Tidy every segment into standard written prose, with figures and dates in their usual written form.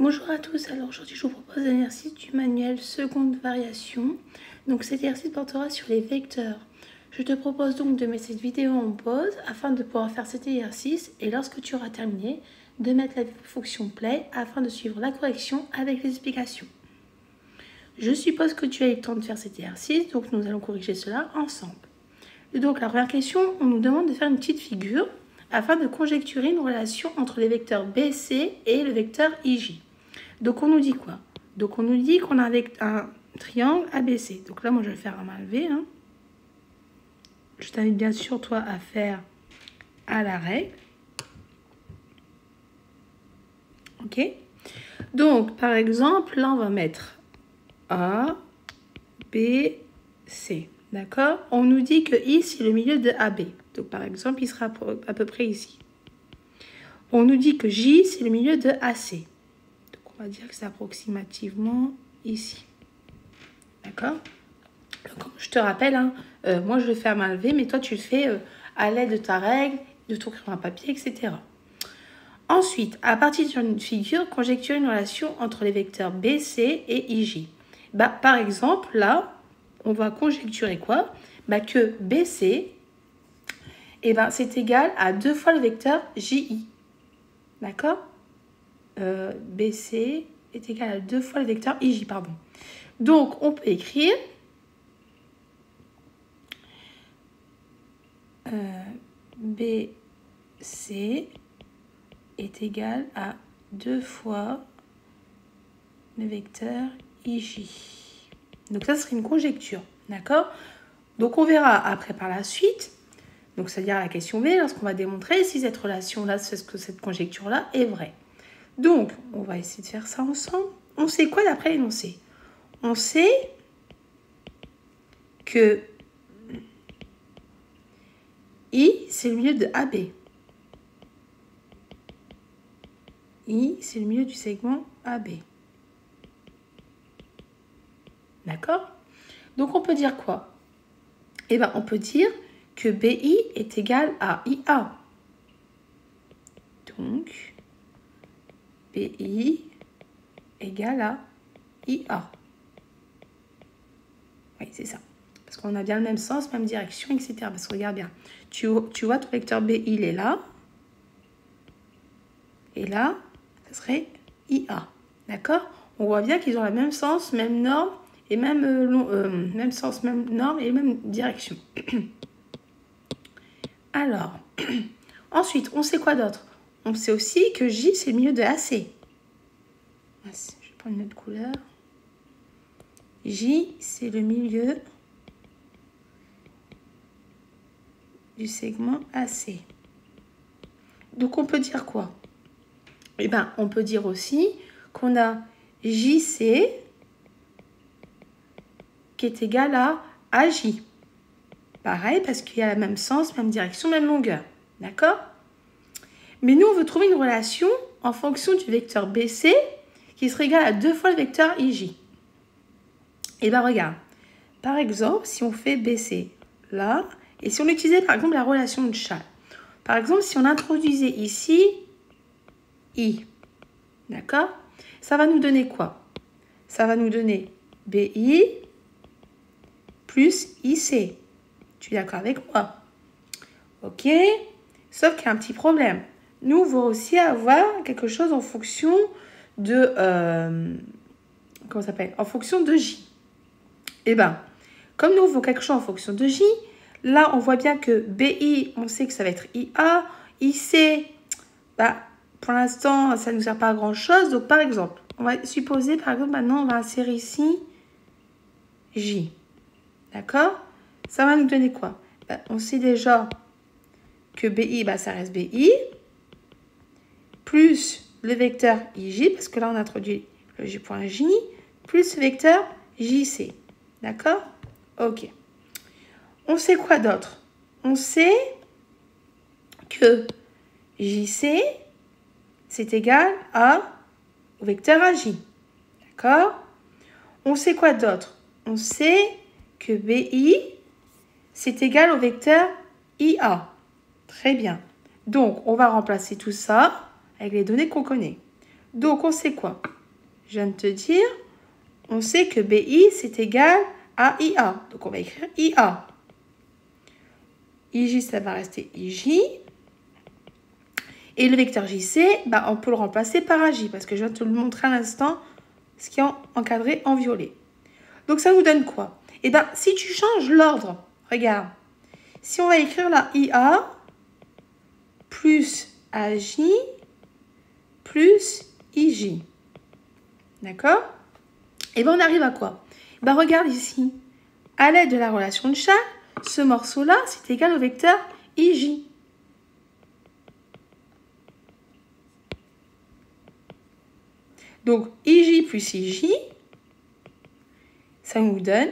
Bonjour à tous, alors aujourd'hui je vous propose un exercice du manuel seconde variation. Donc cet exercice portera sur les vecteurs. Je te propose donc de mettre cette vidéo en pause afin de pouvoir faire cet exercice et lorsque tu auras terminé, de mettre la fonction play afin de suivre la correction avec les explications. Je suppose que tu as eu le temps de faire cet exercice, donc nous allons corriger cela ensemble. Et donc la première question, on nous demande de faire une petite figure afin de conjecturer une relation entre les vecteurs BC et le vecteur IJ. Donc on nous dit quoi? Donc on nous dit qu'on a un triangle ABC. Donc là, moi je vais faire à main levée. Je t'invite bien sûr toi à faire à la règle. Ok? Donc par exemple, là on va mettre A, B, C. D'accord? On nous dit que I c'est le milieu de AB. Donc par exemple, il sera à peu près ici. On nous dit que J c'est le milieu de AC. On va dire que c'est approximativement ici. D'accord? Je te rappelle, moi je le fais à main levée, mais toi tu le fais à l'aide de ta règle, de ton crayon à papier, etc. Ensuite, à partir d'une figure, conjecturer une relation entre les vecteurs BC et IJ. Par exemple, là, on va conjecturer quoi? Que BC, c'est égal à 2 fois le vecteur JI. D'accord? BC est égal à 2 fois le vecteur IJ, pardon. Donc, on peut écrire BC est égal à 2 fois le vecteur IJ. Donc, ça serait une conjecture, d'accord? Donc, on verra après par la suite, donc c'est-à-dire la question B, lorsqu'on va démontrer si cette relation-là, cette conjecture-là est vraie. Donc, on va essayer de faire ça ensemble. On sait quoi d'après l'énoncé? On sait que I, c'est le milieu de AB. I, c'est le milieu du segment AB. D'accord? Donc, on peut dire quoi? On peut dire que BI est égal à IA. Donc, BI égale à IA. Oui, c'est ça. Parce qu'on a bien le même sens, même direction, etc. Parce que regarde bien. Tu vois, ton vecteur BI, il est là. Et là, ça serait IA. D'accord? On voit bien qu'ils ont le même sens, même norme, et même sens, même norme, et même direction. Alors, ensuite, on sait quoi d'autre? On sait aussi que J, c'est le milieu de AC. Je vais prendre une autre couleur. J, c'est le milieu du segment AC. Donc, on peut dire quoi? On peut dire aussi qu'on a JC qui est égal à AJ. Pareil, parce qu'il y a le même sens, même direction, même longueur. D'accord? Mais nous, on veut trouver une relation en fonction du vecteur BC qui serait égal à 2 fois le vecteur IJ. Regarde. Par exemple, si on fait BC là, et si on utilisait par exemple la relation de Chasles. Par exemple, si on introduisait ici I. D'accord? Ça va nous donner quoi? Ça va nous donner BI plus IC. Tu es d'accord avec moi? Ok? Sauf qu'il y a un petit problème. Nous, on veut aussi avoir quelque chose en fonction de... comment ça s'appelle? En fonction de J. Comme nous, on veut quelque chose en fonction de J, là, on voit bien que BI, on sait que ça va être IA. IC, pour l'instant, ça ne nous sert pas à grand-chose. Donc, par exemple, on va supposer, par exemple, maintenant, on va insérer ici J. D'accord? Ça va nous donner quoi? On sait déjà que BI, ça reste BI, plus le vecteur IJ, parce que là, on introduit le J.J, plus le vecteur JC. D'accord? Ok. On sait quoi d'autre? On sait que JC, c'est égal au vecteur AJ. D'accord? On sait quoi d'autre? On sait que BI, c'est égal au vecteur IA. Très bien. Donc, on va remplacer tout ça avec les données qu'on connaît. Donc, on sait quoi? Je viens de te dire, on sait que BI, c'est égal à IA. Donc, on va écrire IA. IJ, ça va rester IJ. Et le vecteur JC, bah, on peut le remplacer par AJ, parce que je viens de te le montrer à l'instant, ce qui est encadré en violet. Donc, ça nous donne quoi? Eh bien, si tu changes l'ordre, regarde. Si on va écrire la IA plus AJ plus IJ. D'accord? Et bien, on arrive à quoi? Ben, regarde ici. À l'aide de la relation de Charles, ce morceau-là, c'est égal au vecteur IJ. Donc, IJ plus IJ, ça nous donne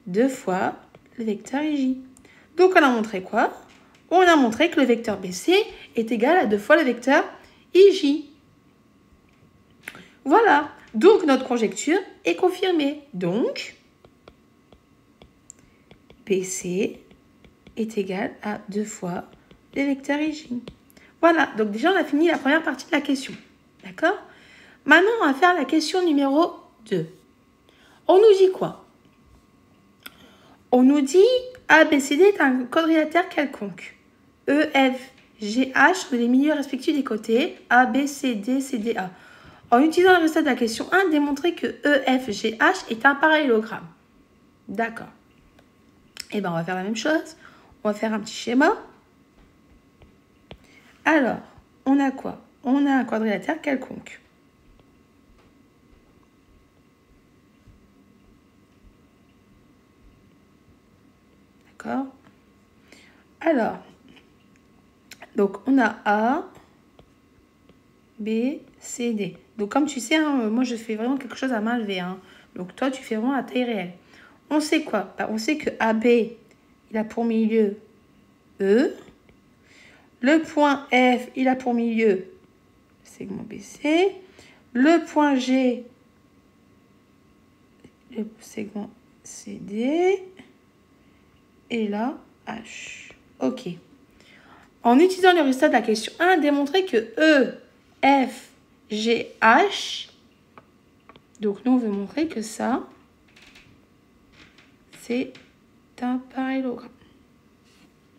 2 fois le vecteur IJ. Donc, on a montré quoi? On a montré que le vecteur BC est égal à 2 fois le vecteur IJ. Voilà. Donc, notre conjecture est confirmée. Donc, BC est égal à 2 fois le vecteur IJ. Voilà. Donc, déjà, on a fini la première partie de la question. D'accord? Maintenant, on va faire la question numéro 2. On nous dit quoi? On nous dit ABCD est un quadrilatère quelconque. EFGH sont les milieux respectifs des côtés ABCD, CDA. En utilisant le résultat de la question 1, démontrer que EFGH est un parallélogramme. D'accord. Eh bien, on va faire la même chose. On va faire un petit schéma. Alors, on a quoi? On a un quadrilatère quelconque. D'accord? Alors, donc on a A, B, C, D. Donc comme tu sais, hein, moi je fais vraiment quelque chose à main levée. Hein. Donc toi tu fais vraiment à taille réelle. On sait quoi? On sait que AB, il a pour milieu E. Le point F, il a pour milieu segment BC. Le point G, le segment CD. Et là, H. OK. En utilisant le résultat de la question 1, démontrer que E, F, G, H, donc nous on veut montrer que ça, c'est un parallélogramme.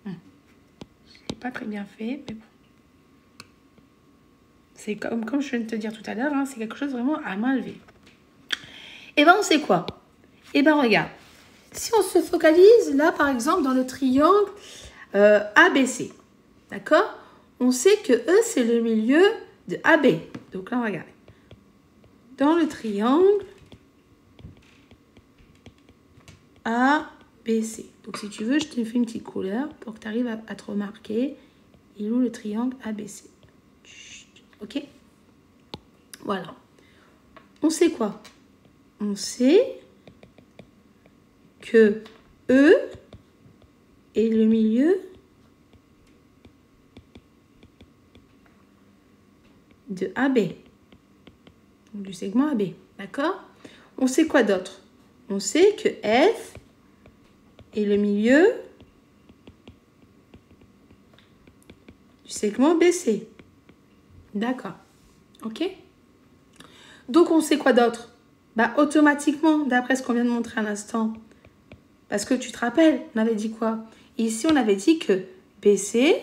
Je l'ai pas très bien fait, mais bon. C'est comme je viens de te dire tout à l'heure, hein, c'est quelque chose vraiment à main levée. Et bien on sait quoi? Et bien regarde, si on se focalise là par exemple dans le triangle ABC, d'accord? On sait que E, c'est le milieu de AB. Donc là, on va regarder. Dans le triangle ABC. Donc si tu veux, je te fais une petite couleur pour que tu arrives à te remarquer. Il est où le triangle ABC? OK? Voilà. On sait quoi? On sait que E est le milieu de AB, donc du segment AB, d'accord? On sait quoi d'autre? On sait que F est le milieu du segment BC, d'accord? OK? Donc, on sait quoi d'autre? Bah, automatiquement, d'après ce qu'on vient de montrer à l'instant, parce que tu te rappelles, on avait dit quoi? Ici, on avait dit que BC,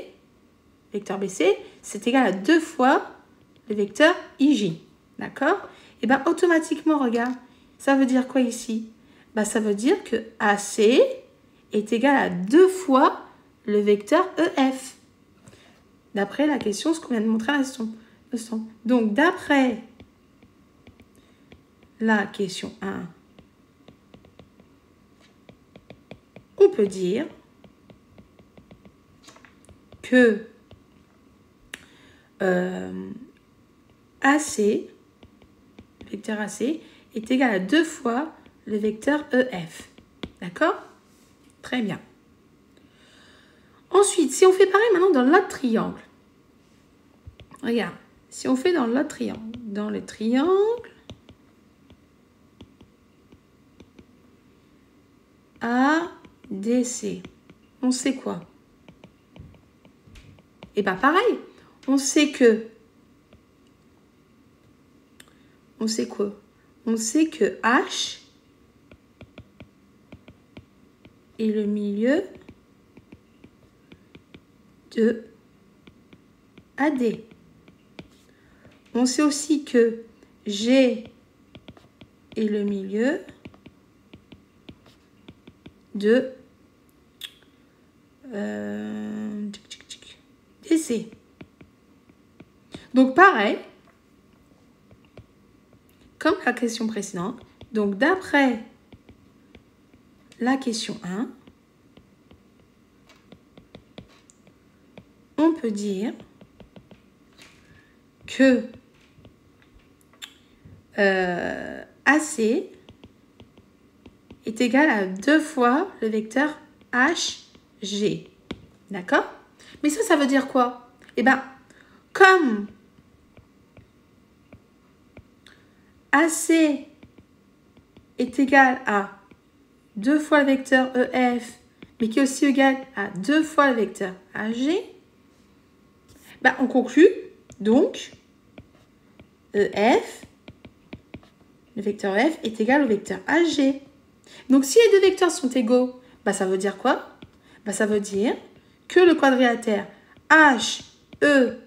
vecteur BC, c'est égal à 2 fois le vecteur IJ. D'accord? Et bien, automatiquement, regarde, ça veut dire quoi ici? Ben, ça veut dire que AC est égal à 2 fois le vecteur EF. D'après la question, ce qu'on vient de montrer à l'instant. Donc, d'après la question 1, on peut dire que AC, le vecteur AC, est égal à 2 fois le vecteur EF. D'accord? Très bien. Ensuite, si on fait pareil maintenant dans l'autre triangle. Regarde, si on fait dans l'autre triangle. Dans le triangle ADC, on sait quoi? Et bien pareil, on sait que on sait quoi? On sait que H est le milieu de AD. On sait aussi que G est le milieu de DC. Donc pareil, comme la question précédente, donc d'après la question 1, on peut dire que AC est égal à 2 fois le vecteur HG. D'accord? Mais ça veut dire quoi? Eh bien, comme AC est égal à 2 fois le vecteur EF, mais qui est aussi égal à 2 fois le vecteur AG, ben on conclut donc EF, le vecteur EF est égal au vecteur AG. Donc si les deux vecteurs sont égaux, ben ça veut dire quoi? Ben ça veut dire que le quadrilatère HEFG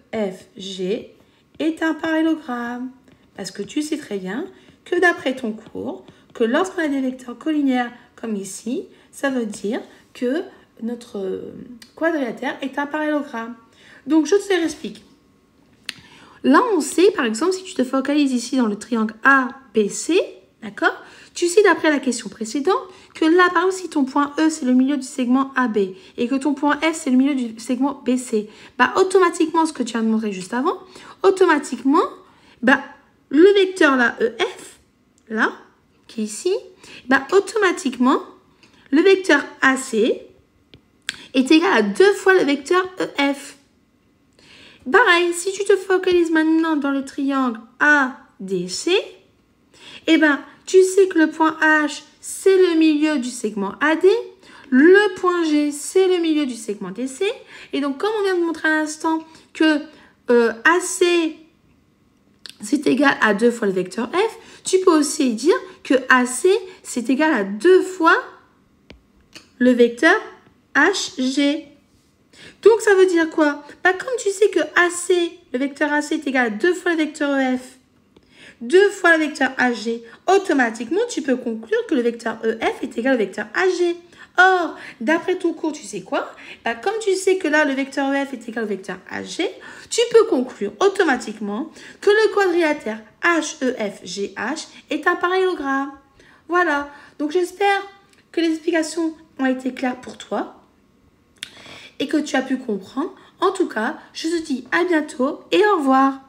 est un parallélogramme. Parce que tu sais très bien que d'après ton cours, que lorsqu'on a des vecteurs collinaires comme ici, ça veut dire que notre quadrilatère est un parallélogramme. Donc, je te réexplique. Là, on sait, par exemple, si tu te focalises ici dans le triangle ABC, d'accord? Tu sais, d'après la question précédente, que là, par exemple, si ton point E, c'est le milieu du segment AB, et que ton point F, c'est le milieu du segment BC, bah, automatiquement, ce que tu as montré juste avant, automatiquement, bah, le vecteur là, EF, là, qui est ici, bah, automatiquement, le vecteur AC est égal à 2 fois le vecteur EF. Pareil, si tu te focalises maintenant dans le triangle ADC, eh ben, tu sais que le point H, c'est le milieu du segment AD, le point G, c'est le milieu du segment DC, et donc, comme on vient de montrer à l'instant que AC, c'est égal à 2 fois le vecteur F, tu peux aussi dire que AC, c'est égal à 2 fois le vecteur HG. Donc, ça veut dire quoi? Bah, comme tu sais que AC, le vecteur AC est égal à 2 fois le vecteur EF, 2 fois le vecteur HG, automatiquement, tu peux conclure que le vecteur EF est égal au vecteur HG. Or, d'après ton cours, tu sais quoi? Bah, comme tu sais que là, le vecteur EF est égal au vecteur HG, tu peux conclure automatiquement que le quadrilatère HEFGH est un parallélogramme. Voilà. Donc, j'espère que les explications ont été claires pour toi et que tu as pu comprendre. En tout cas, je te dis à bientôt et au revoir.